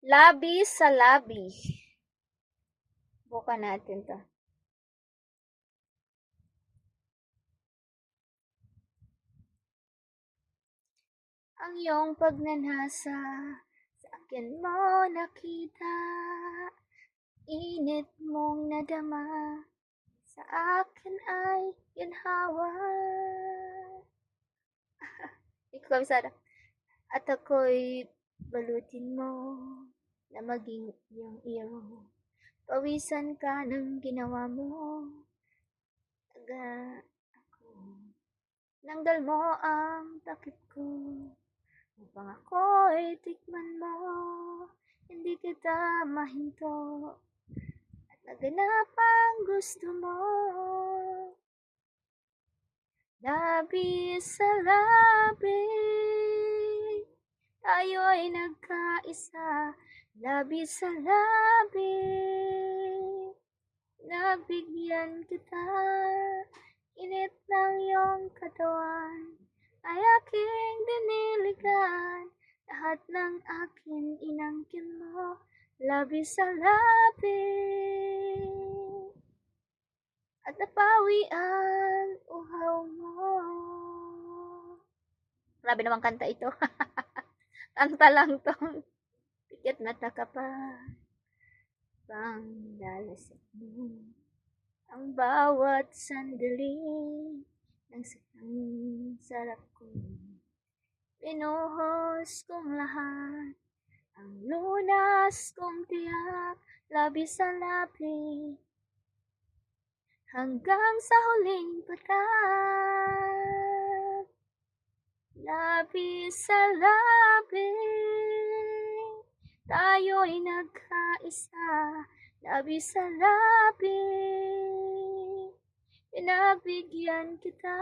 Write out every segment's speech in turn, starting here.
Labi sa labi. Bukan natin to. Ang iyong pagnanasa sa akin mo nakita, init mong nadama sa akin ay ginhawa. Ikaw kabisada. At ako'y balutin mo na maging iyong iyo. Pawisan ka ng ginawa mo. Taga ako. Nanggal mo ang takip ko. Upang ako'y tikman mo. Hindi kita mahinto. At naganap ang gusto mo. Labi sa labi, tayo'y nagkaisa. Labi sa labi, nabigyan kita. Init ng iyong katawan ay aking diniligan. Lahat ng akin inangkin mo. Labi sa labi, at napawi ang uhaw mo. Grabe naman kanta ito. Kanta lang tong pikit mata ka pa. Panglalasap mo ang bawat sandali ng sarap ko. Pinuhos kong lahat ang lunas kong tiyak. Labi sa labi, hanggang sa huling patak. Labi sa labi, tayo'y nagkaisa. Labi sa labi, pinagbigyan kita.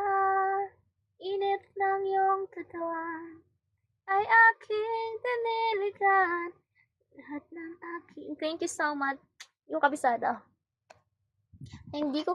Init ng iyong katawan ay aking diniligan. Lahat ng aking. Thank you so much. Yung kabisada. Hindi ko